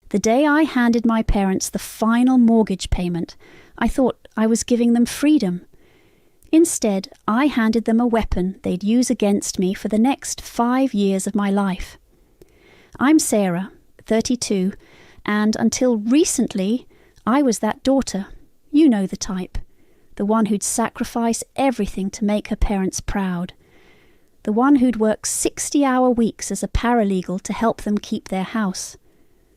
The day I handed my parents the final mortgage payment, I thought I was giving them freedom. Instead, I handed them a weapon they'd use against me for the next 5 years of my life. I'm Sarah, 32, and until recently, I was that daughter. You know the type. The one who'd sacrifice everything to make her parents proud. The one who'd work 60-hour weeks as a paralegal to help them keep their house.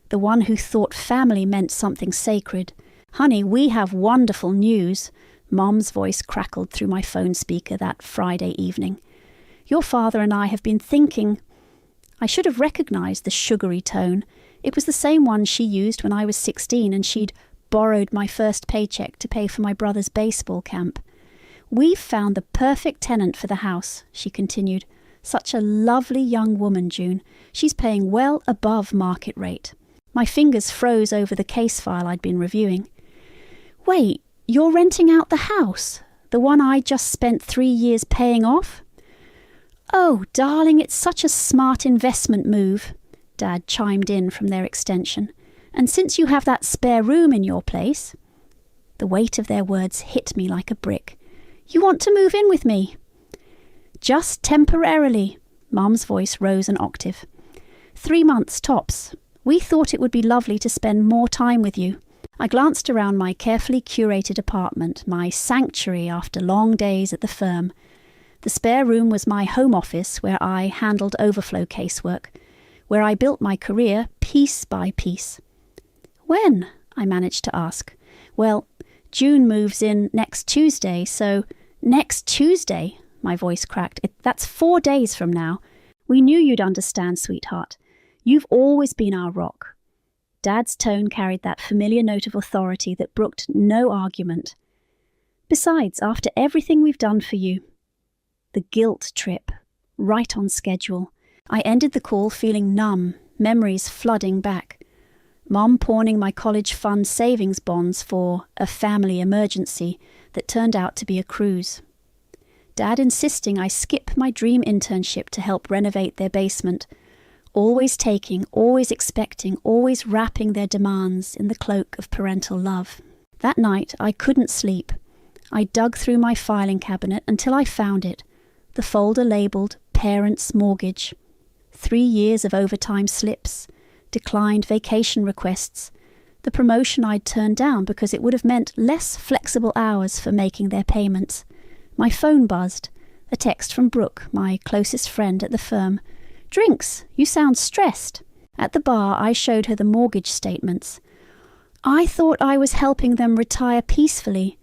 The one who thought family meant something sacred. Honey, we have wonderful news. Mom's voice crackled through my phone speaker that Friday evening. Your father and I have been thinking. I should have recognized the sugary tone. It was the same one she used when I was 16 and she'd borrowed my first paycheck to pay for my brother's baseball camp. We've found the perfect tenant for the house, she continued. Such a lovely young woman, June. She's paying well above market rate. My fingers froze over the case file I'd been reviewing. Wait, you're renting out the house? The one I just spent 3 years paying off? Oh, darling, it's such a smart investment move, Dad chimed in from their extension. And since you have that spare room in your place... The weight of their words hit me like a brick. You want to move in with me? Just temporarily. Mum's voice rose an octave. 3 months tops. We thought it would be lovely to spend more time with you. I glanced around my carefully curated apartment, my sanctuary after long days at the firm. The spare room was my home office where I handled overflow casework, where I built my career piece by piece. When? I managed to ask. Well, June moves in next Tuesday, so... Next Tuesday? My voice cracked. That's 4 days from now. We knew you'd understand, sweetheart. You've always been our rock. Dad's tone carried that familiar note of authority that brooked no argument. Besides, after everything we've done for you... The guilt trip. Right on schedule. I ended the call feeling numb, memories flooding back. Mom pawning my college fund savings bonds for a family emergency that turned out to be a cruise. Dad insisting I skip my dream internship to help renovate their basement, always taking, always expecting, always wrapping their demands in the cloak of parental love. That night I couldn't sleep. I dug through my filing cabinet until I found it, the folder labelled Parents' Mortgage. 3 years of overtime slips, declined vacation requests, the promotion I'd turned down because it would have meant less flexible hours for making their payments. My phone buzzed. A text from Brooke, my closest friend at the firm. Drinks, you sound stressed. At the bar, I showed her the mortgage statements. I thought I was helping them retire peacefully.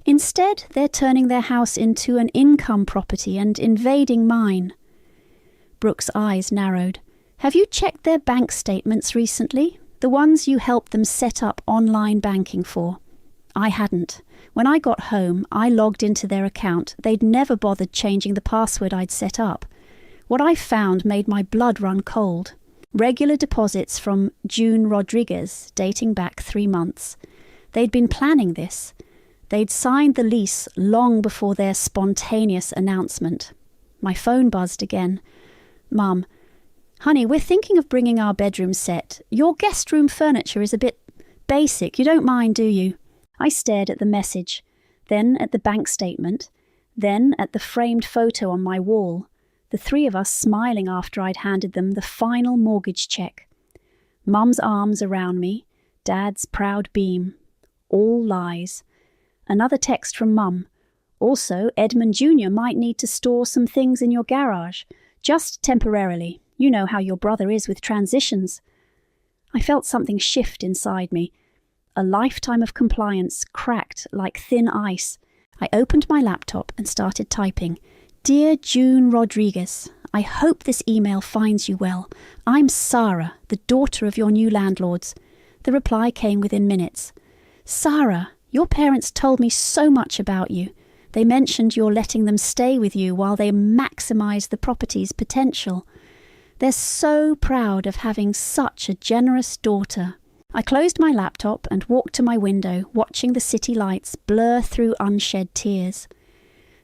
Instead, they're turning their house into an income property and invading mine. Brooke's eyes narrowed. Have you checked their bank statements recently? The ones you helped them set up online banking for? I hadn't. When I got home, I logged into their account. They'd never bothered changing the password I'd set up. What I found made my blood run cold. Regular deposits from June Rodriguez, dating back 3 months. They'd been planning this. They'd signed the lease long before their spontaneous announcement. My phone buzzed again. Mum, honey, we're thinking of bringing our bedroom set. Your guest room furniture is a bit basic. You don't mind, do you? I stared at the message, then at the bank statement, then at the framed photo on my wall, the 3 of us smiling after I'd handed them the final mortgage check. Mum's arms around me, Dad's proud beam. All lies. Another text from Mum. Also, Edmund Jr. might need to store some things in your garage. Just temporarily. You know how your brother is with transitions. I felt something shift inside me. A lifetime of compliance cracked like thin ice. I opened my laptop and started typing. Dear June Rodriguez, I hope this email finds you well. I'm Sarah, the daughter of your new landlords. The reply came within minutes. Sarah, your parents told me so much about you. They mentioned you're letting them stay with you while they maximize the property's potential. They're so proud of having such a generous daughter. I closed my laptop and walked to my window, watching the city lights blur through unshed tears.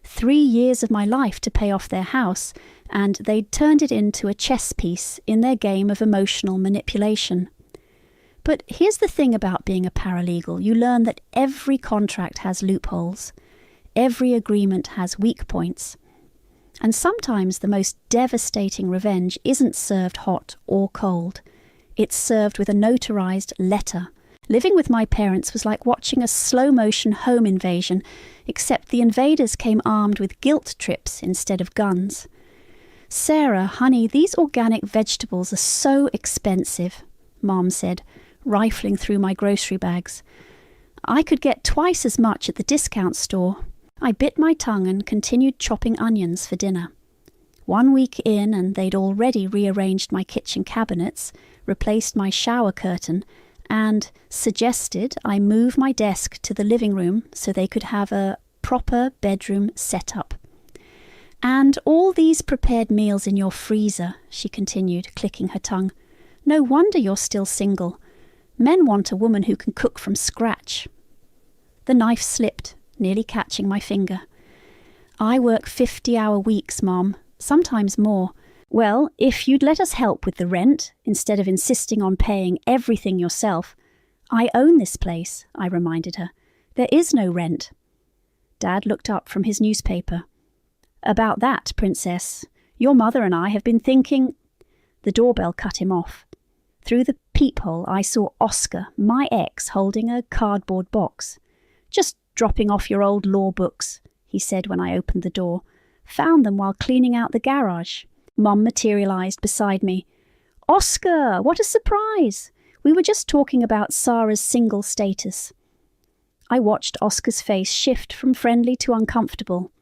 3 years of my life to pay off their house, and they'd turned it into a chess piece in their game of emotional manipulation. But here's the thing about being a paralegal. You learn that every contract has loopholes. Every agreement has weak points. And sometimes the most devastating revenge isn't served hot or cold. It's served with a notarized letter. Living with my parents was like watching a slow-motion home invasion, except the invaders came armed with guilt trips instead of guns. "Sarah, honey, these organic vegetables are so expensive," Mom said, rifling through my grocery bags. "I could get twice as much at the discount store." I bit my tongue and continued chopping onions for dinner. 1 week in, and they'd already rearranged my kitchen cabinets, replaced my shower curtain, and suggested I move my desk to the living room so they could have a proper bedroom setup. "And all these prepared meals in your freezer," she continued, clicking her tongue. "No wonder you're still single. Men want a woman who can cook from scratch." The knife slipped, nearly catching my finger. "I work 50-hour weeks, Mom, sometimes more." "Well, if you'd let us help with the rent, instead of insisting on paying everything yourself." "I own this place," I reminded her. "There is no rent." Dad looked up from his newspaper. "About that, Princess, your mother and I have been thinking—" The doorbell cut him off. Through the peephole I saw Oscar, my ex, holding a cardboard box. "Just dropping off your old law books," he said when I opened the door. "Found them while cleaning out the garage." Mum materialized beside me. "Oscar, what a surprise! We were just talking about Sarah's single status." I watched Oscar's face shift from friendly to uncomfortable.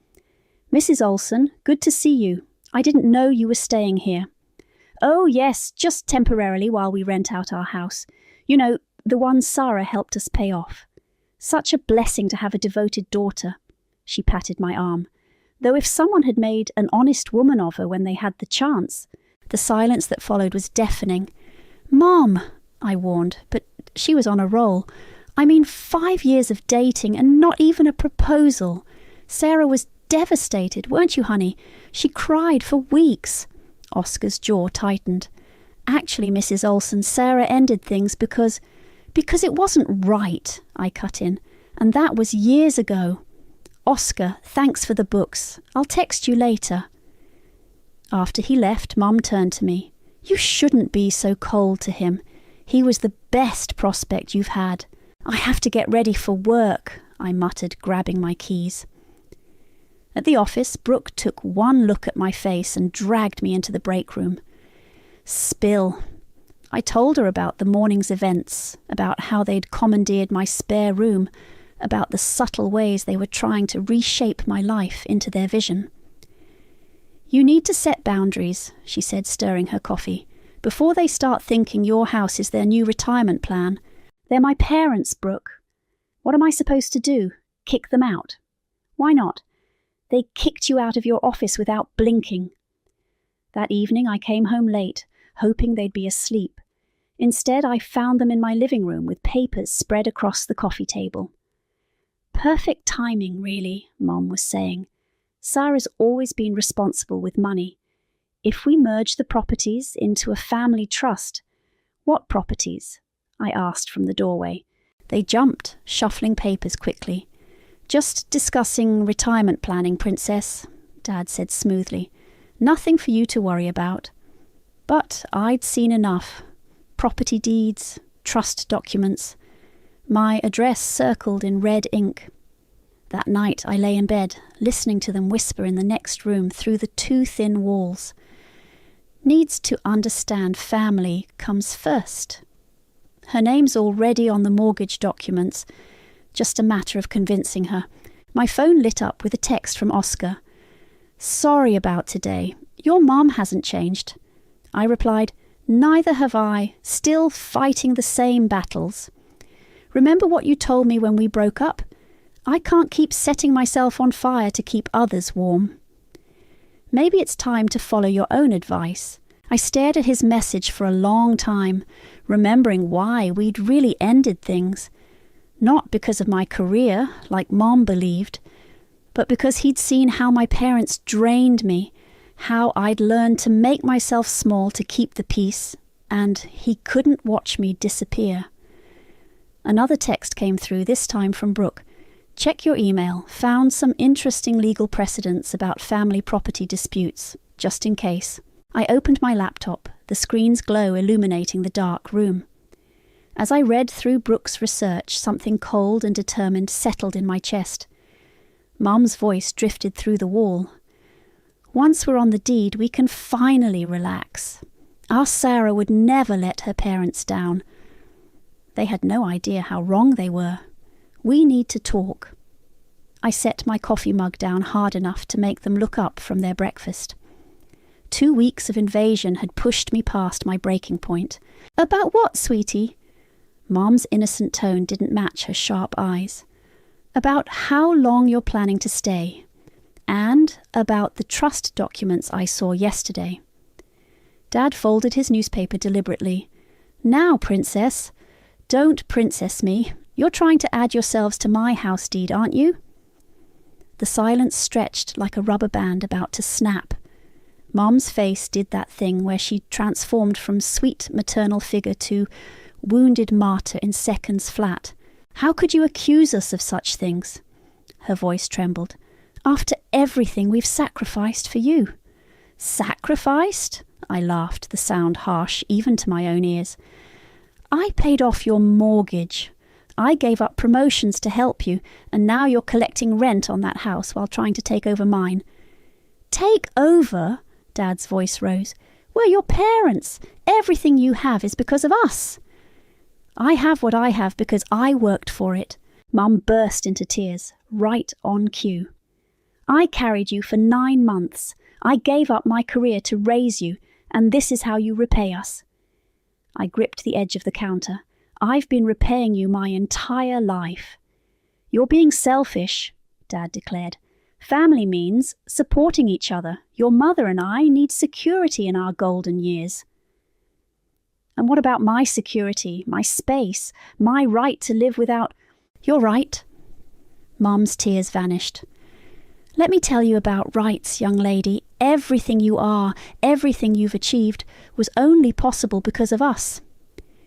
"Mrs. Olson, good to see you. I didn't know you were staying here." "Oh yes, just temporarily while we rent out our house. You know, the one Sarah helped us pay off. Such a blessing to have a devoted daughter." She patted my arm. "Though if someone had made an honest woman of her when they had the chance." The silence that followed was deafening. "Mom," I warned, but she was on a roll. "I mean, 5 years of dating and not even a proposal. Sarah was devastated, weren't you, honey? She cried for weeks." Oscar's jaw tightened. "Actually, Mrs. Olson, Sarah ended things because it wasn't right," I cut in. "And that was years ago. Oscar, thanks for the books. I'll text you later." After he left, Mum turned to me. "You shouldn't be so cold to him. He was the best prospect you've had." "I have to get ready for work," I muttered, grabbing my keys. At the office, Brooke took one look at my face and dragged me into the break room. Spill. I told her about the morning's events, about how they'd commandeered my spare room, about the subtle ways they were trying to reshape my life into their vision. "You need to set boundaries," she said, stirring her coffee, "before they start thinking your house is their new retirement plan. They're my parents, Brooke. What am I supposed to do? Kick them out?" "Why not? They kicked you out of your office without blinking." That evening I came home late, hoping they'd be asleep. Instead, I found them in my living room with papers spread across the coffee table. "Perfect timing, really," Mom was saying. "Sarah's always been responsible with money. If we merge the properties into a family trust—" "What properties?" I asked from the doorway. They jumped, shuffling papers quickly. "Just discussing retirement planning, Princess," Dad said smoothly. "Nothing for you to worry about." But I'd seen enough. Property deeds, trust documents. My address circled in red ink. That night I lay in bed, listening to them whisper in the next room through the too thin walls. "Needs to understand family comes first." Her name's already on the mortgage documents. Just a matter of convincing her. My phone lit up with a text from Oscar. "Sorry about today. Your mom hasn't changed." I replied, "Neither have I. Still fighting the same battles. Remember what you told me when we broke up? I can't keep setting myself on fire to keep others warm." Maybe it's time to follow your own advice. I stared at his message for a long time, remembering why we'd really ended things. Not because of my career, like Mom believed, but because he'd seen how my parents drained me, how I'd learned to make myself small to keep the peace, and he couldn't watch me disappear. Another text came through, this time from Brooke. Check your email. Found some interesting legal precedents about family property disputes, just in case. I opened my laptop, the screen's glow illuminating the dark room. As I read through Brooke's research, something cold and determined settled in my chest. Mum's voice drifted through the wall. Once we're on the deed, we can finally relax. Our Sarah would never let her parents down. They had no idea how wrong they were. We need to talk. I set my coffee mug down hard enough to make them look up from their breakfast. 2 weeks of invasion had pushed me past my breaking point. About what, sweetie? Mom's innocent tone didn't match her sharp eyes. About how long you're planning to stay. And about the trust documents I saw yesterday. Dad folded his newspaper deliberately. Now, princess. Don't princess me. You're trying to add yourselves to my house deed, aren't you? The silence stretched like a rubber band about to snap. Mom's face did that thing where she transformed from sweet maternal figure to wounded martyr in seconds flat. How could you accuse us of such things? Her voice trembled. After everything we've sacrificed for you. Sacrificed? I laughed, the sound harsh even to my own ears. I paid off your mortgage. I gave up promotions to help you, and now you're collecting rent on that house while trying to take over mine. Take over? Dad's voice rose. We're your parents. Everything you have is because of us. I have what I have because I worked for it. Mum burst into tears, right on cue. I carried you for 9 months. I gave up my career to raise you, and this is how you repay us. I gripped the edge of the counter. I've been repaying you my entire life. You're being selfish, Dad declared. Family means supporting each other. Your mother and I need security in our golden years. And what about my security, my space, my right to live without... You're right. Mum's tears vanished. Let me tell you about rights, young lady. Everything you are, everything you've achieved, was only possible because of us.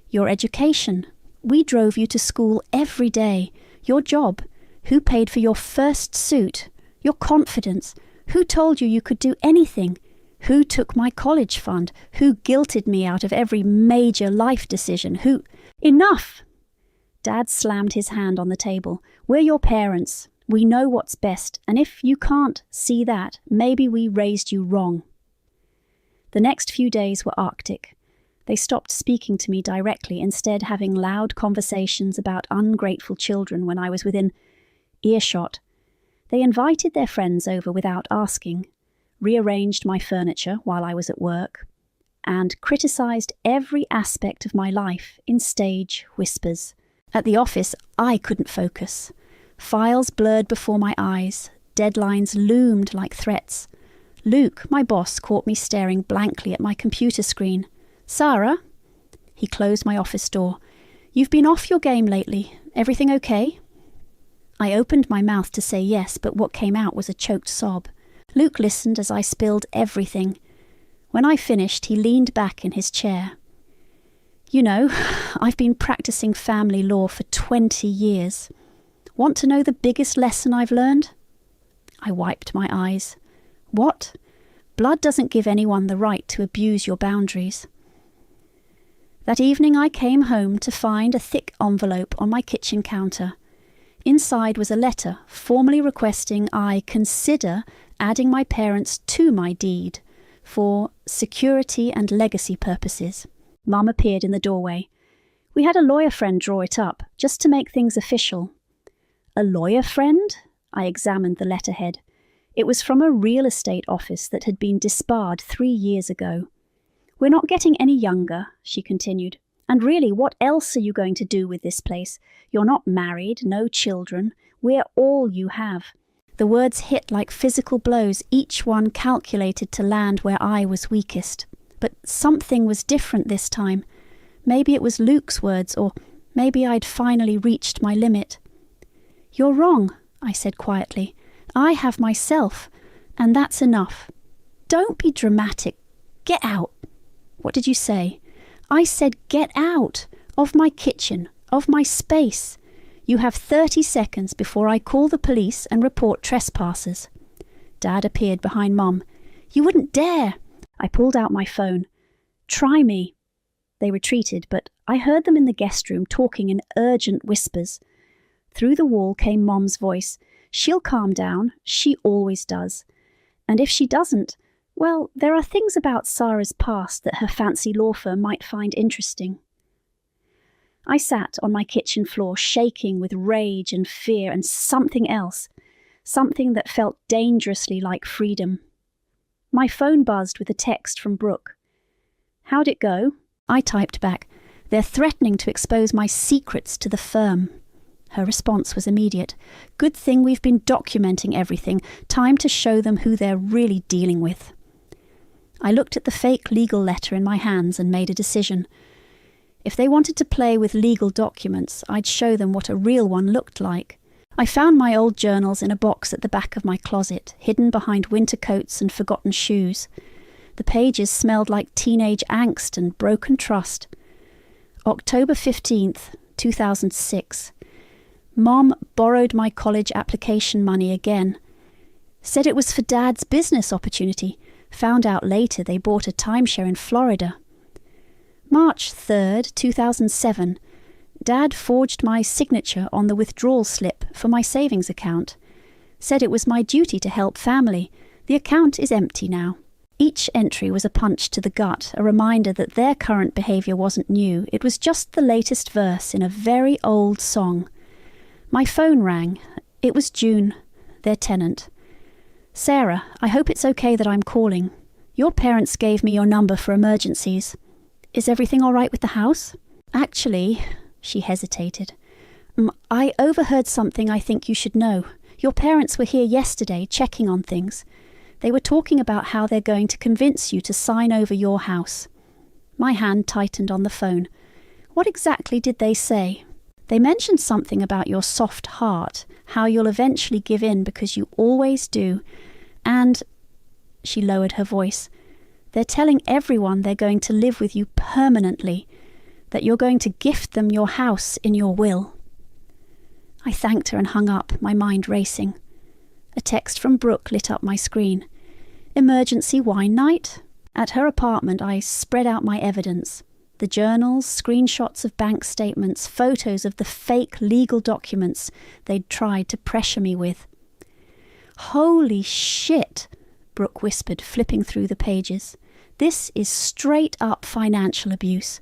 Your education. We drove you to school every day. Your job. Who paid for your first suit? Your confidence. Who told you could do anything? Who took my college fund? Who guilted me out of every major life decision? Who... Enough! Dad slammed his hand on the table. We're your parents. We know what's best, and if you can't see that, maybe we raised you wrong. The next few days were arctic. They stopped speaking to me directly, instead having loud conversations about ungrateful children when I was within earshot. They invited their friends over without asking, rearranged my furniture while I was at work, and criticised every aspect of my life in stage whispers. At the office, I couldn't focus. Files blurred before my eyes. Deadlines loomed like threats. Luke, my boss, caught me staring blankly at my computer screen. Sarah? He closed my office door. You've been off your game lately. Everything okay? I opened my mouth to say yes, but what came out was a choked sob. Luke listened as I spilled everything. When I finished, he leaned back in his chair. You know, I've been practicing family law for 20 years. Want to know the biggest lesson I've learned? I wiped my eyes. What? Blood doesn't give anyone the right to abuse your boundaries. That evening I came home to find a thick envelope on my kitchen counter. Inside was a letter formally requesting I consider adding my parents to my deed for security and legacy purposes. Mum appeared in the doorway. We had a lawyer friend draw it up, just to make things official. A lawyer friend? I examined the letterhead. It was from a real estate office that had been disbarred 3 years ago. We're not getting any younger, she continued. And really, what else are you going to do with this place? You're not married, no children. We're all you have. The words hit like physical blows, each one calculated to land where I was weakest. But something was different this time. Maybe it was Luke's words, or maybe I'd finally reached my limit. You're wrong, I said quietly. I have myself, and that's enough. Don't be dramatic. Get out. What did you say? I said get out of my kitchen. Of my space. You have 30 seconds before I call the police and report trespassers. Dad appeared behind Mum. You wouldn't dare! I pulled out my phone. Try me. They retreated, but I heard them in the guest room talking in urgent whispers. Through the wall came Mom's voice. She'll calm down. She always does. And if she doesn't, well, there are things about Sarah's past that her fancy law firm might find interesting. I sat on my kitchen floor, shaking with rage and fear and something else, something that felt dangerously like freedom. My phone buzzed with a text from Brooke. How'd it go? I typed back, they're threatening to expose my secrets to the firm. Her response was immediate. Good thing we've been documenting everything. Time to show them who they're really dealing with. I looked at the fake legal letter in my hands and made a decision. If they wanted to play with legal documents, I'd show them what a real one looked like. I found my old journals in a box at the back of my closet, hidden behind winter coats and forgotten shoes. The pages smelled like teenage angst and broken trust. October 15th, 2006. Mom borrowed my college application money again. Said it was for Dad's business opportunity. Found out later they bought a timeshare in Florida. March 3rd, 2007. Dad forged my signature on the withdrawal slip for my savings account. Said it was my duty to help family. The account is empty now. Each entry was a punch to the gut, a reminder that their current behaviour wasn't new. It was just the latest verse in a very old song. My phone rang. It was June, their tenant. Sarah, I hope it's okay that I'm calling. Your parents gave me your number for emergencies. Is everything all right with the house? Actually, she hesitated. I overheard something I think you should know. Your parents were here yesterday checking on things. They were talking about how they're going to convince you to sign over your house. My hand tightened on the phone. What exactly did they say? They mentioned something about your soft heart, how you'll eventually give in because you always do, and... She lowered her voice. They're telling everyone they're going to live with you permanently, that you're going to gift them your house in your will. I thanked her and hung up, my mind racing. A text from Brooke lit up my screen. Emergency wine night? At her apartment, I spread out my evidence. The journals, screenshots of bank statements, photos of the fake legal documents they'd tried to pressure me with. Holy shit, Brooke whispered, flipping through the pages. This is straight up financial abuse.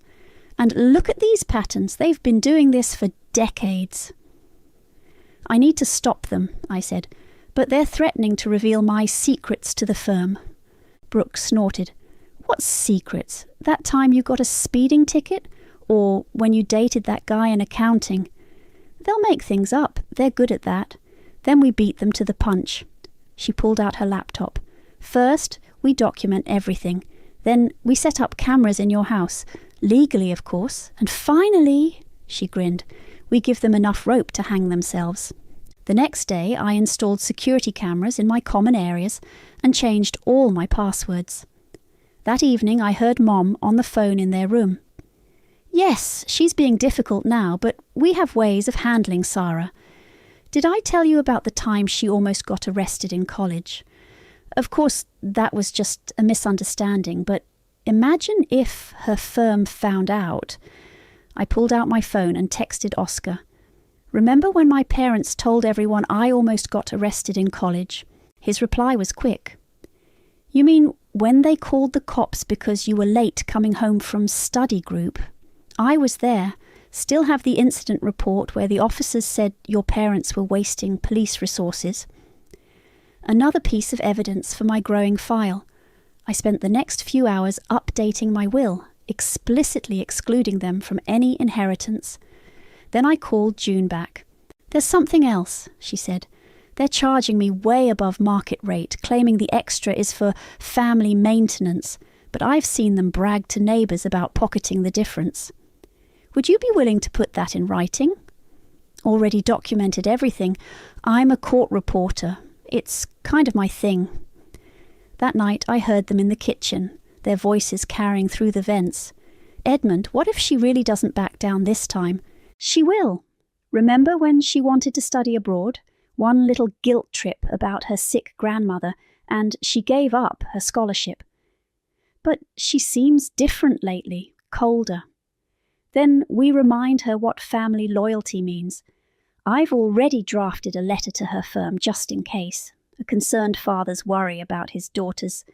And look at these patterns. They've been doing this for decades. I need to stop them, I said, but they're threatening to reveal my secrets to the firm. Brooke snorted. What secrets? That time you got a speeding ticket? Or when you dated that guy in accounting? They'll make things up. They're good at that. Then we beat them to the punch. She pulled out her laptop. First, we document everything. Then we set up cameras in your house. Legally, of course. And finally, she grinned, we give them enough rope to hang themselves. The next day, I installed security cameras in my common areas and changed all my passwords. That evening, I heard Mom on the phone in their room. Yes, she's being difficult now, but we have ways of handling Sarah. Did I tell you about the time she almost got arrested in college? Of course, that was just a misunderstanding, but imagine if her firm found out. I pulled out my phone and texted Oscar. Remember when my parents told everyone I almost got arrested in college? His reply was quick. You mean when they called the cops because you were late coming home from study group? I was there. Still have the incident report where the officers said your parents were wasting police resources. Another piece of evidence for my growing file. I spent the next few hours updating my will, explicitly excluding them from any inheritance. Then I called June back. There's something else, she said. They're charging me way above market rate, claiming the extra is for family maintenance, but I've seen them brag to neighbours about pocketing the difference. Would you be willing to put that in writing? Already documented everything. I'm a court reporter. It's kind of my thing. That night I heard them in the kitchen, their voices carrying through the vents. Edmund, what if she really doesn't back down this time? She will. Remember when she wanted to study abroad? One little guilt trip about her sick grandmother, and she gave up her scholarship. But she seems different lately, colder. Then we remind her what family loyalty means. I've already drafted a letter to her firm just in case, a concerned father's worry about his daughter's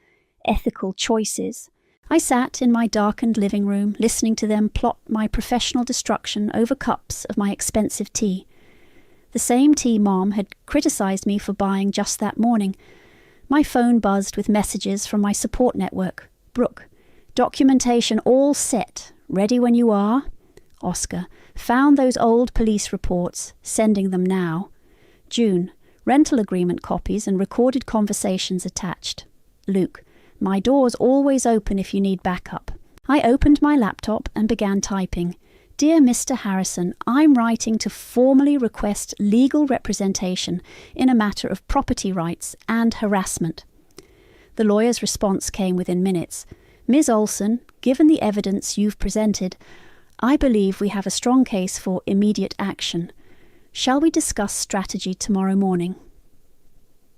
ethical choices. I sat in my darkened living room listening to them plot my professional destruction over cups of my expensive tea. The same tea Mom had criticised me for buying just that morning. My phone buzzed with messages from my support network. Brooke, documentation all set, ready when you are. Oscar, found those old police reports, sending them now. June, rental agreement copies and recorded conversations attached. Luke, my door's always open if you need backup. I opened my laptop and began typing. Dear Mr. Harrison, I'm writing to formally request legal representation in a matter of property rights and harassment. The lawyer's response came within minutes. Ms. Olson, given the evidence you've presented, I believe we have a strong case for immediate action. Shall we discuss strategy tomorrow morning?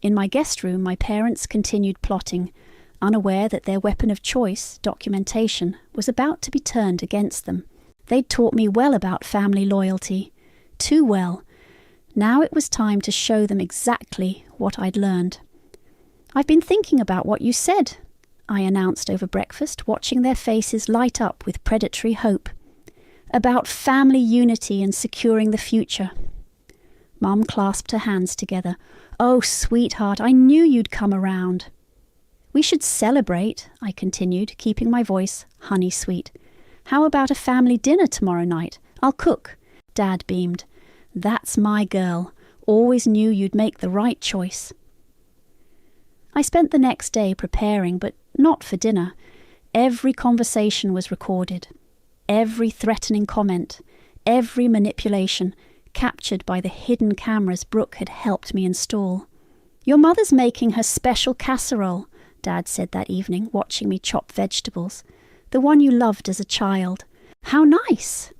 In my guest room, my parents continued plotting, unaware that their weapon of choice, documentation, was about to be turned against them. They'd taught me well about family loyalty. Too well. Now it was time to show them exactly what I'd learned. I've been thinking about what you said, I announced over breakfast, watching their faces light up with predatory hope. About family unity and securing the future. Mum clasped her hands together. Oh, sweetheart, I knew you'd come around. We should celebrate, I continued, keeping my voice honey sweet. How about a family dinner tomorrow night? I'll cook. Dad beamed. That's my girl. Always knew you'd make the right choice. I spent the next day preparing, but not for dinner. Every conversation was recorded. Every threatening comment, every manipulation, captured by the hidden cameras Brooke had helped me install. Your mother's making her special casserole, Dad said that evening, watching me chop vegetables. The one you loved as a child. How nice!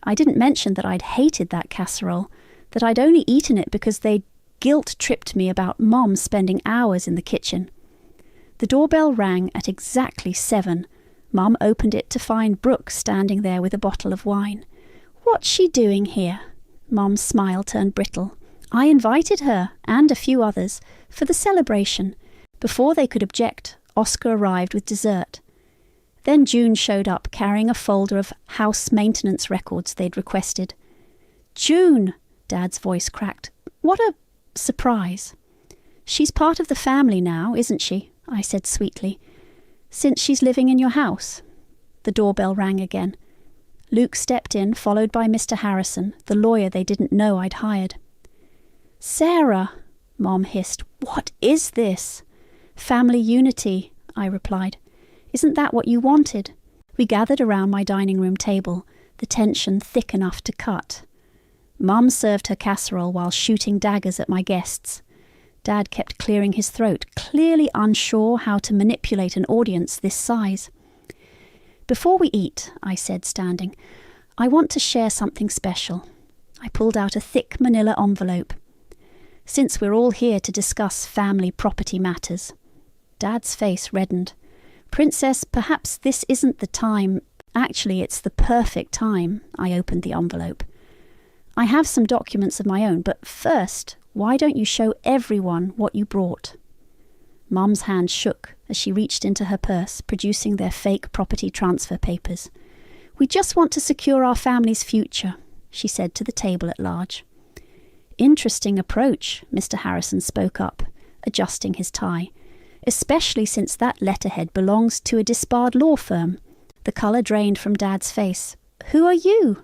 I didn't mention that I'd hated that casserole, that I'd only eaten it because they'd guilt-tripped me about Mom spending hours in the kitchen. The doorbell rang at exactly 7. Mum opened it to find Brooke standing there with a bottle of wine. What's she doing here? Mum's smile turned brittle. I invited her, and a few others, for the celebration. Before they could object, Oscar arrived with dessert. Then June showed up carrying a folder of house maintenance records they'd requested. June, Dad's voice cracked. What a surprise. She's part of the family now, isn't she? I said sweetly. Since she's living in your house. The doorbell rang again. Luke stepped in, followed by Mr. Harrison, the lawyer they didn't know I'd hired. Sarah, Mom hissed, what is this? Family unity, I replied. Isn't that what you wanted? We gathered around my dining room table, the tension thick enough to cut. Mum served her casserole while shooting daggers at my guests. Dad kept clearing his throat, clearly unsure how to manipulate an audience this size. Before we eat, I said, standing, I want to share something special. I pulled out a thick manila envelope. Since we're all here to discuss family property matters. Dad's face reddened. Princess, perhaps this isn't the time. Actually, it's the perfect time. I opened the envelope. I have some documents of my own, but first, why don't you show everyone what you brought? Mum's hand shook as she reached into her purse, producing their fake property transfer papers. We just want to secure our family's future, she said to the table at large. Interesting approach, Mr. Harrison spoke up, adjusting his tie. Especially since that letterhead belongs to a disbarred law firm. The colour drained from Dad's face. Who are you?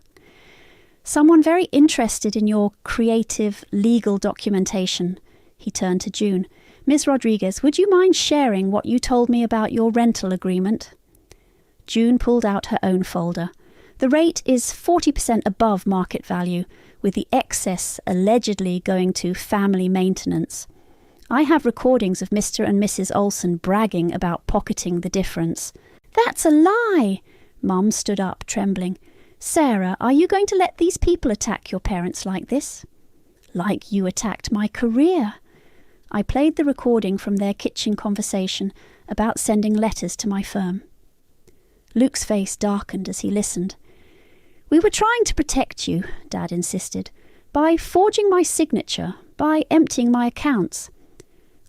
Someone very interested in your creative legal documentation. He turned to June. Ms. Rodriguez, would you mind sharing what you told me about your rental agreement? June pulled out her own folder. The rate is 40% above market value, with the excess allegedly going to family maintenance. I have recordings of Mr. and Mrs. Olson bragging about pocketing the difference. That's a lie! Mum stood up, trembling. Sarah, are you going to let these people attack your parents like this? Like you attacked my career. I played the recording from their kitchen conversation about sending letters to my firm. Luke's face darkened as he listened. We were trying to protect you, Dad insisted, by forging my signature, by emptying my accounts.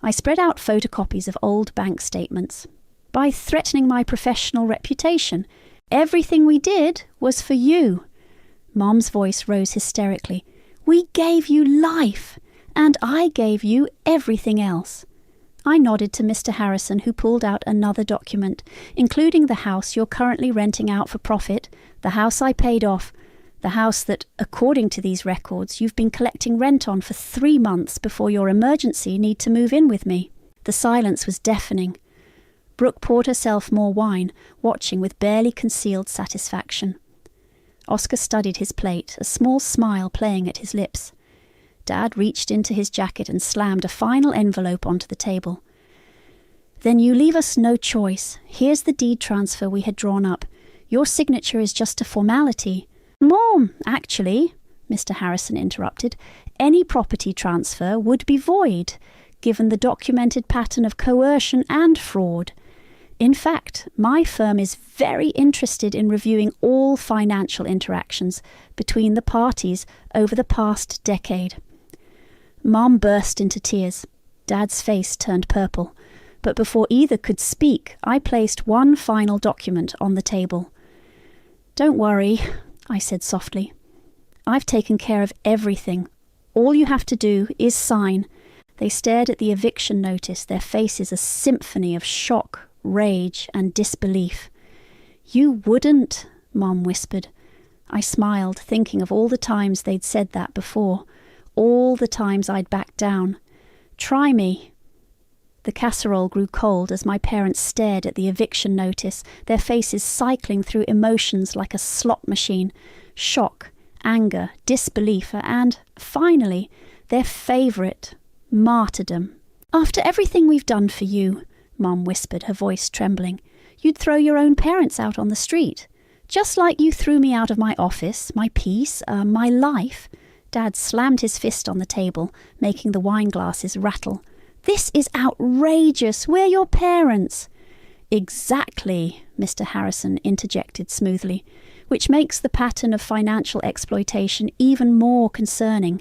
I spread out photocopies of old bank statements, by threatening my professional reputation. Everything we did was for you. Mom's voice rose hysterically. We gave you life, and I gave you everything else. I nodded to Mr. Harrison, who pulled out another document, including the house you're currently renting out for profit, the house I paid off, the house that, according to these records, you've been collecting rent on for 3 months before your emergency need to move in with me. The silence was deafening. Brooke poured herself more wine, watching with barely concealed satisfaction. Oscar studied his plate, a small smile playing at his lips. Dad reached into his jacket and slammed a final envelope onto the table. Then you leave us no choice. Here's the deed transfer we had drawn up. Your signature is just a formality. More, actually, Mr. Harrison interrupted. Any property transfer would be void, given the documented pattern of coercion and fraud. In fact, my firm is very interested in reviewing all financial interactions between the parties over the past decade. Mom burst into tears. Dad's face turned purple. But before either could speak, I placed one final document on the table. Don't worry, I said softly. I've taken care of everything. All you have to do is sign. They stared at the eviction notice, their faces a symphony of shock, rage, and disbelief. You wouldn't, Mom whispered. I smiled, thinking of all the times they'd said that before, all the times I'd backed down. Try me. The casserole grew cold as my parents stared at the eviction notice, their faces cycling through emotions like a slot machine. Shock, anger, disbelief, and, finally, their favourite, martyrdom. After everything we've done for you, Mom whispered, her voice trembling, you'd throw your own parents out on the street. Just like you threw me out of my office, my peace, my life. Dad slammed his fist on the table, making the wine glasses rattle. This is outrageous. We're your parents. Exactly, Mr. Harrison interjected smoothly, which makes the pattern of financial exploitation even more concerning.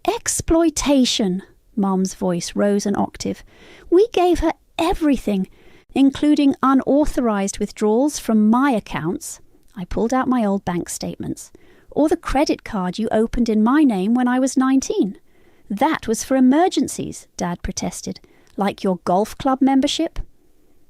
Exploitation, Mom's voice rose an octave. We gave her everything, including unauthorized withdrawals from my accounts. I pulled out my old bank statements. Or the credit card you opened in my name when I was 19. That was for emergencies, Dad protested. Like your golf club membership?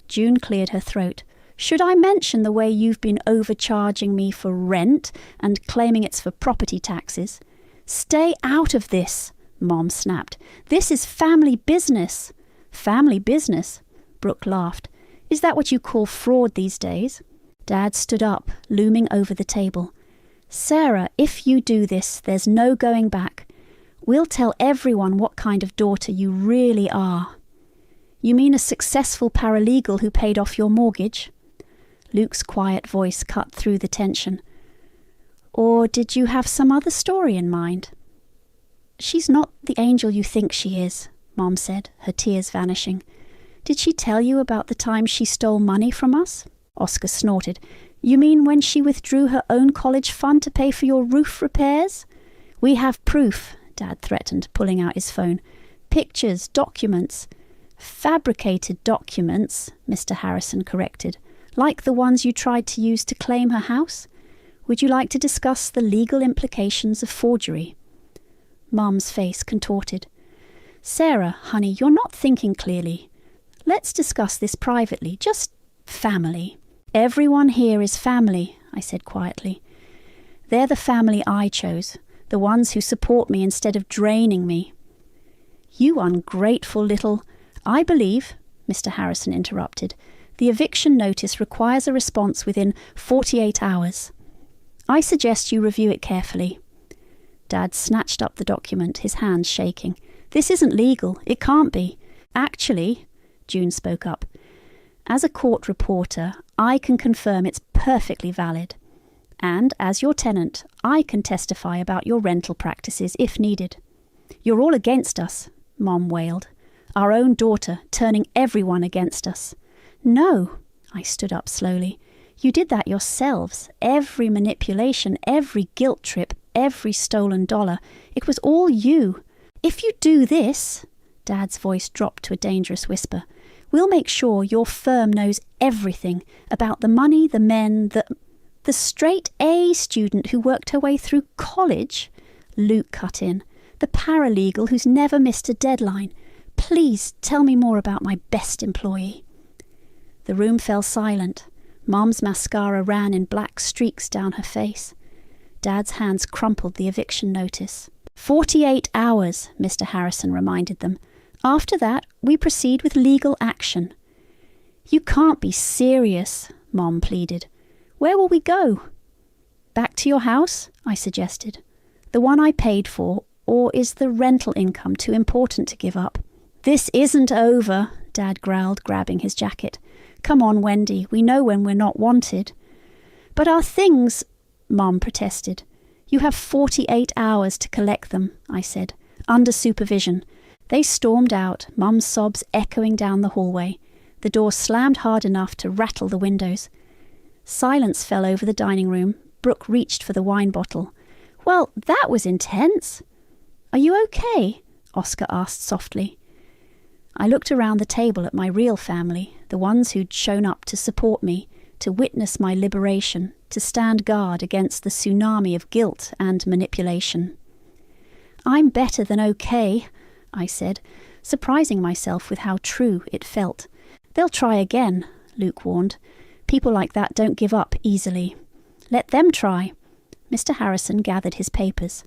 June cleared her throat. Should I mention the way you've been overcharging me for rent and claiming it's for property taxes? Stay out of this, Mom snapped. This is family business. Family business? Brooke laughed. Is that what you call fraud these days? Dad stood up, looming over the table. Sarah, if you do this, there's no going back. We'll tell everyone what kind of daughter you really are. You mean a successful paralegal who paid off your mortgage? Luke's quiet voice cut through the tension. Or did you have some other story in mind? She's not the angel you think she is, Mom said, her tears vanishing. Did she tell you about the time she stole money from us? Oscar snorted. You mean when she withdrew her own college fund to pay for your roof repairs? We have proof, Dad threatened, pulling out his phone. Pictures, documents. Fabricated documents, Mr. Harrison corrected. Like the ones you tried to use to claim her house? Would you like to discuss the legal implications of forgery? Mom's face contorted. Sarah, honey, you're not thinking clearly. Let's discuss this privately, just family. Everyone here is family, I said quietly. They're the family I chose, the ones who support me instead of draining me. You ungrateful little... I believe, Mr. Harrison interrupted, the eviction notice requires a response within 48 hours. I suggest you review it carefully. Dad snatched up the document, his hands shaking. This isn't legal. It can't be. Actually, June spoke up, as a court reporter, I can confirm it's perfectly valid. And as your tenant, I can testify about your rental practices if needed. You're all against us, Mom wailed. Our own daughter turning everyone against us. No, I stood up slowly. You did that yourselves. Every manipulation, every guilt trip, every stolen dollar. It was all you. If you do this, Dad's voice dropped to a dangerous whisper, we'll make sure your firm knows everything about the money, the men, the straight A student who worked her way through college, Luke cut in, the paralegal who's never missed a deadline. Please tell me more about my best employee. The room fell silent. Mom's mascara ran in black streaks down her face. Dad's hands crumpled the eviction notice. 48 hours, Mr. Harrison reminded them. After that, we proceed with legal action. You can't be serious, Mom pleaded. Where will we go? Back to your house, I suggested. The one I paid for, or is the rental income too important to give up? This isn't over, Dad growled, grabbing his jacket. Come on, Wendy, we know when we're not wanted. But our things, Mom protested. You have 48 hours to collect them, I said, under supervision. They stormed out, Mum's sobs echoing down the hallway. The door slammed hard enough to rattle the windows. Silence fell over the dining room. Brooke reached for the wine bottle. Well, that was intense. Are you okay? Oscar asked softly. I looked around the table at my real family, the ones who'd shown up to support me, to witness my liberation, to stand guard against the tsunami of guilt and manipulation. I'm better than okay, I said, surprising myself with how true it felt. They'll try again, Luke warned. People like that don't give up easily. Let them try. Mr. Harrison gathered his papers.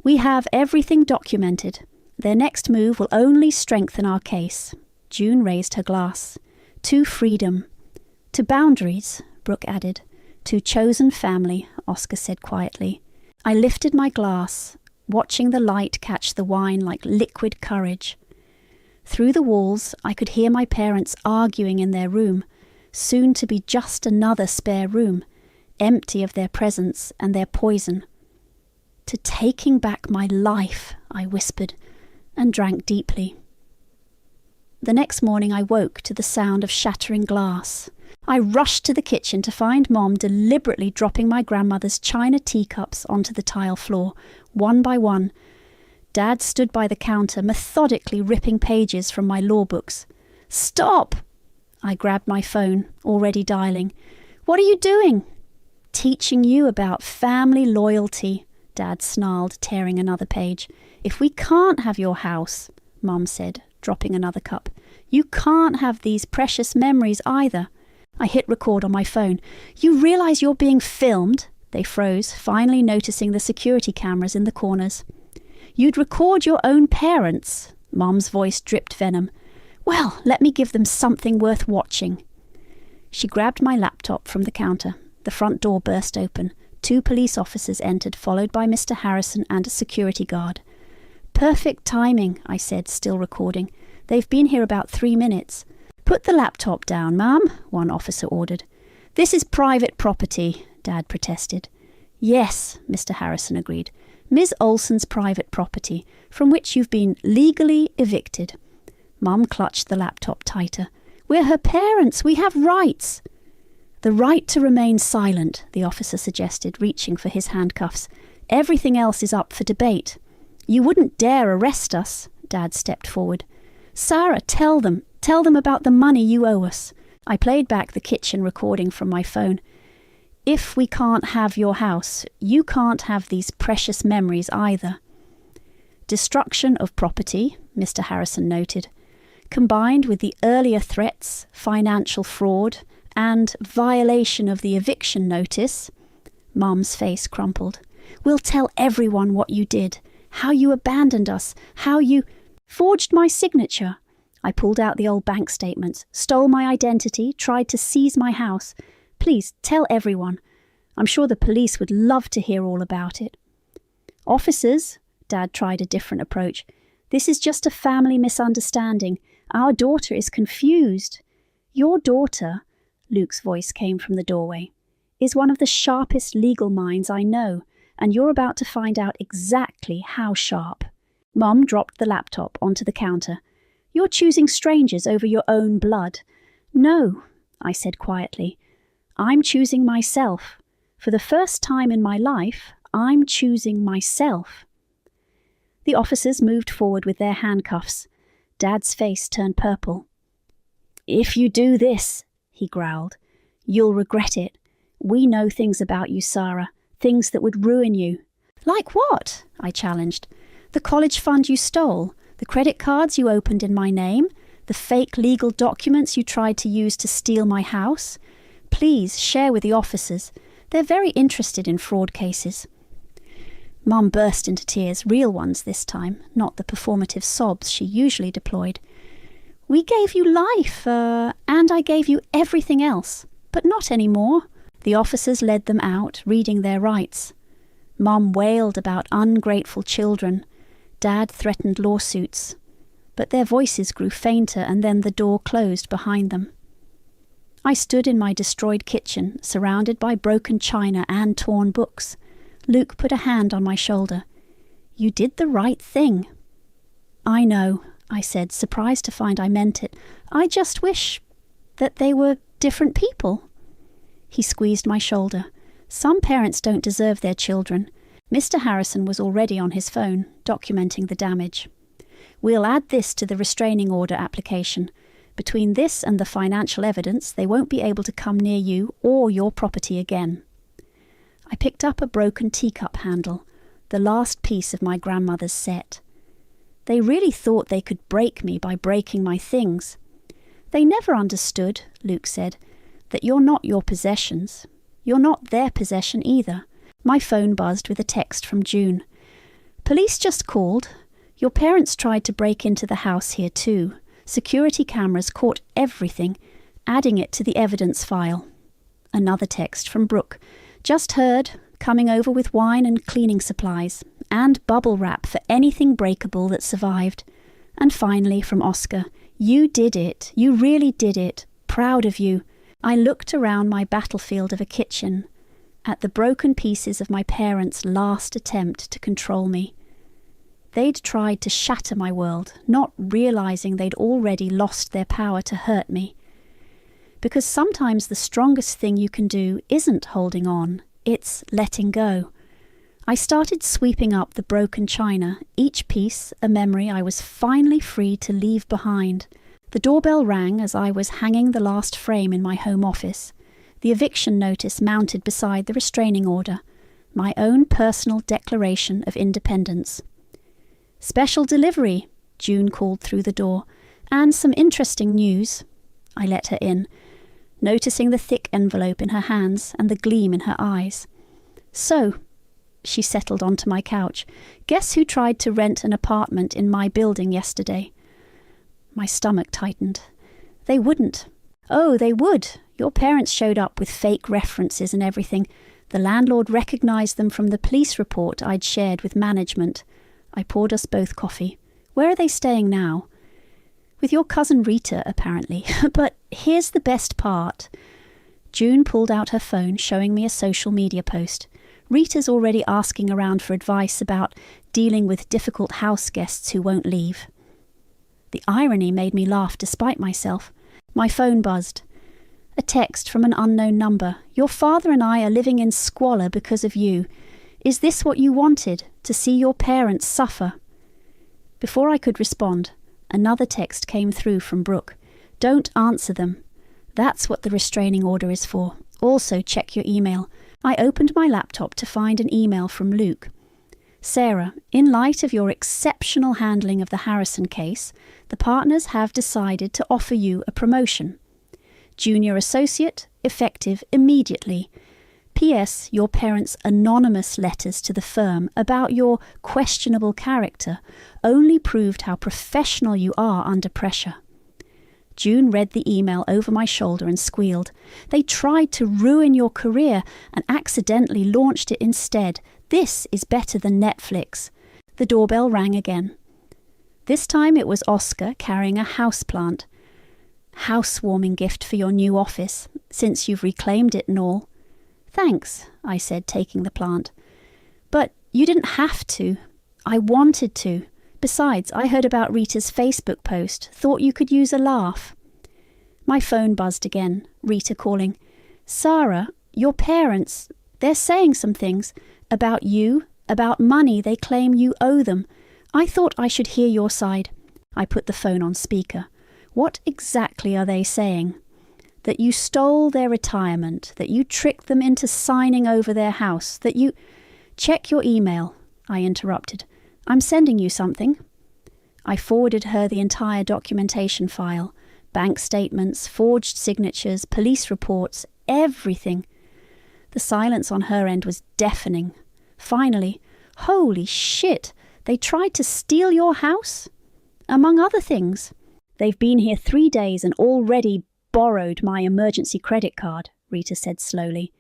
We have everything documented. Their next move will only strengthen our case. June raised her glass. To freedom. To boundaries, Brooke added. To chosen family, Oscar said quietly. I lifted my glass, watching the light catch the wine like liquid courage. Through the walls, I could hear my parents arguing in their room, soon to be just another spare room, empty of their presence and their poison. To taking back my life, I whispered, and drank deeply. The next morning I woke to the sound of shattering glass. I rushed to the kitchen to find Mom deliberately dropping my grandmother's china teacups onto the tile floor, one by one. Dad stood by the counter, methodically ripping pages from my law books. Stop! I grabbed my phone, already dialing. What are you doing? Teaching you about family loyalty, Dad snarled, tearing another page. If we can't have your house, Mum said, dropping another cup, you can't have these precious memories either. I hit record on my phone. You realise you're being filmed? They froze, finally noticing the security cameras in the corners. You'd record your own parents? Mum's voice dripped venom. Well, let me give them something worth watching. She grabbed my laptop from the counter. The front door burst open. 2 police officers entered, followed by Mr. Harrison and a security guard. Perfect timing, I said, still recording. They've been here about 3 minutes. Put the laptop down, ma'am, one officer ordered. This is private property, Dad protested. Yes, Mr. Harrison agreed. Ms. Olson's private property, from which you've been legally evicted. Mum clutched the laptop tighter. We're her parents. We have rights. The right to remain silent, the officer suggested, reaching for his handcuffs. Everything else is up for debate. You wouldn't dare arrest us, Dad stepped forward. Sarah, tell them about the money you owe us. I played back the kitchen recording from my phone. If we can't have your house, you can't have these precious memories either. Destruction of property, Mr. Harrison noted, combined with the earlier threats, financial fraud, and violation of the eviction notice. Mum's face crumpled. We'll tell everyone what you did, how you abandoned us, how you forged my signature. I pulled out the old bank statements, stole my identity, tried to seize my house. Please, tell everyone. I'm sure the police would love to hear all about it. Officers, Dad tried a different approach. This is just a family misunderstanding. Our daughter is confused. Your daughter, Luke's voice came from the doorway, is one of the sharpest legal minds I know, and you're about to find out exactly how sharp. Mom dropped the laptop onto the counter. You're choosing strangers over your own blood. No, I said quietly. I'm choosing myself. For the first time in my life, I'm choosing myself. The officers moved forward with their handcuffs. Dad's face turned purple. If you do this, he growled, you'll regret it. We know things about you, Sarah, things that would ruin you. Like what? I challenged. The college fund you stole, the credit cards you opened in my name, the fake legal documents you tried to use to steal my house. Please share with the officers. They're very interested in fraud cases. Mum burst into tears, real ones this time, not the performative sobs she usually deployed. We gave you life, and I gave you everything else, but not anymore. The officers led them out, reading their rights. Mum wailed about ungrateful children. Dad threatened lawsuits. But their voices grew fainter, and then the door closed behind them. I stood in my destroyed kitchen, surrounded by broken china and torn books. Luke put a hand on my shoulder. You did the right thing. I know, I said, surprised to find I meant it. I just wish that they were different people. He squeezed my shoulder. Some parents don't deserve their children. Mr. Harrison was already on his phone, documenting the damage. We'll add this to the restraining order application. Between this and the financial evidence, they won't be able to come near you or your property again. I picked up a broken teacup handle, the last piece of my grandmother's set. They really thought they could break me by breaking my things. They never understood, Luke said, that you're not your possessions. You're not their possession either. My phone buzzed with a text from June. Police just called. Your parents tried to break into the house here too. Security cameras caught everything, adding it to the evidence file. Another text from Brooke. Just heard, coming over with wine and cleaning supplies, and bubble wrap for anything breakable that survived. And finally from Oscar. You did it. You really did it. Proud of you. I looked around my battlefield of a kitchen, at the broken pieces of my parents' last attempt to control me. They'd tried to shatter my world, not realizing they'd already lost their power to hurt me. Because sometimes the strongest thing you can do isn't holding on, it's letting go. I started sweeping up the broken china, each piece a memory I was finally free to leave behind. The doorbell rang as I was hanging the last frame in my home office, the eviction notice mounted beside the restraining order, my own personal declaration of independence. Special delivery, June called through the door, and some interesting news. I let her in, noticing the thick envelope in her hands and the gleam in her eyes. So, she settled onto my couch, guess who tried to rent an apartment in my building yesterday? My stomach tightened. They wouldn't. Oh, they would. Your parents showed up with fake references and everything. The landlord recognized them from the police report I'd shared with management. I poured us both coffee. Where are they staying now? With your cousin Rita, apparently. But here's the best part. June pulled out her phone, showing me a social media post. Rita's already asking around for advice about dealing with difficult house guests who won't leave. The irony made me laugh despite myself. My phone buzzed. A text from an unknown number. Your father and I are living in squalor because of you. Is this what you wanted, to see your parents suffer? Before I could respond, another text came through from Brooke. Don't answer them. That's what the restraining order is for. Also check your email. I opened my laptop to find an email from Luke. Sarah, in light of your exceptional handling of the Harrison case, the partners have decided to offer you a promotion. Junior associate, effective immediately. P.S. Your parents' anonymous letters to the firm about your questionable character only proved how professional you are under pressure. June read the email over my shoulder and squealed. They tried to ruin your career and accidentally launched it instead. This is better than Netflix. The doorbell rang again. This time it was Oscar carrying a houseplant. Housewarming gift for your new office, since you've reclaimed it and all. Thanks, I said, taking the plant. But you didn't have to. I wanted to. Besides, I heard about Rita's Facebook post, thought you could use a laugh. My phone buzzed again, Rita calling. Sarah, your parents, they're saying some things about you, about money they claim you owe them. I thought I should hear your side. I put the phone on speaker. What exactly are they saying? That you stole their retirement, that you tricked them into signing over their house, that you... Check your email, I interrupted. I'm sending you something. I forwarded her the entire documentation file. Bank statements, forged signatures, police reports, everything. The silence on her end was deafening. Finally, holy shit, they tried to steal your house? Among other things. They've been here 3 days and already borrowed my emergency credit card, Rita said slowly.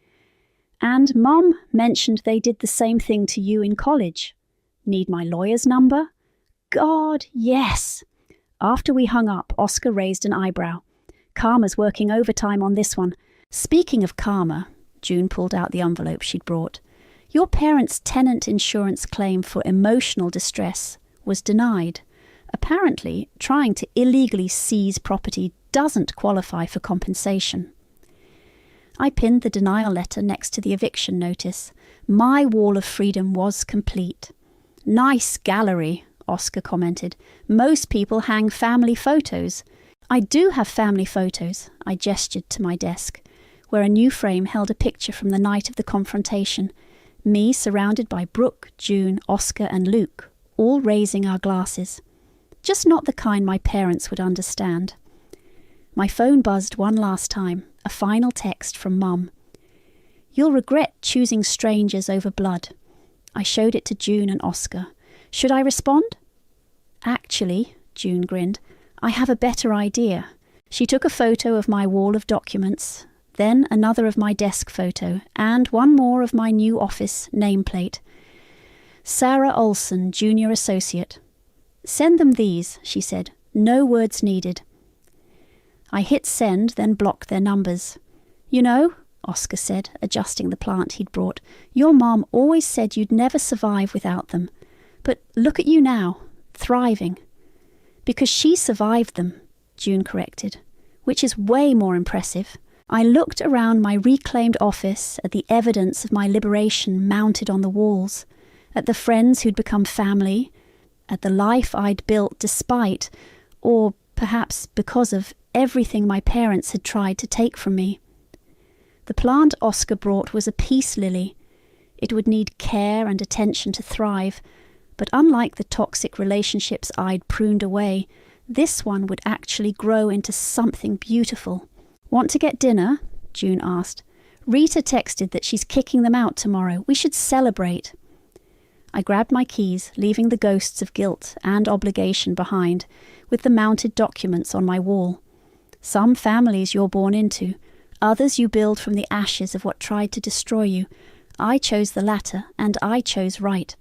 And Mum mentioned they did the same thing to you in college. Need my lawyer's number? God, yes. After we hung up, Oscar raised an eyebrow. Karma's working overtime on this one. Speaking of karma, June pulled out the envelope she'd brought. Your parents' tenant insurance claim for emotional distress was denied. Apparently, trying to illegally seize property doesn't qualify for compensation. I pinned the denial letter next to the eviction notice. My wall of freedom was complete. Nice gallery, Oscar commented. Most people hang family photos. I do have family photos, I gestured to my desk, where a new frame held a picture from the night of the confrontation. Me surrounded by Brooke, June, Oscar and Luke, all raising our glasses. Just not the kind my parents would understand. My phone buzzed one last time, a final text from Mum. You'll regret choosing strangers over blood. I showed it to June and Oscar. Should I respond? Actually, June grinned, I have a better idea. She took a photo of my wall of documents, then another of my desk photo, and one more of my new office nameplate. Sarah Olson, Junior Associate. Send them these, she said. No words needed. I hit send, then blocked their numbers. You know, Oscar said, adjusting the plant he'd brought, your mom always said you'd never survive without them. But look at you now, thriving. Because she survived them, June corrected, which is way more impressive. I looked around my reclaimed office at the evidence of my liberation mounted on the walls, at the friends who'd become family, at the life I'd built despite, or perhaps because of, everything my parents had tried to take from me. The plant Oscar brought was a peace lily. It would need care and attention to thrive, but unlike the toxic relationships I'd pruned away, this one would actually grow into something beautiful. Want to get dinner? June asked. Rita texted that she's kicking them out tomorrow. We should celebrate. I grabbed my keys, leaving the ghosts of guilt and obligation behind, with the mounted documents on my wall. Some families you're born into, others you build from the ashes of what tried to destroy you. I chose the latter, and I chose right.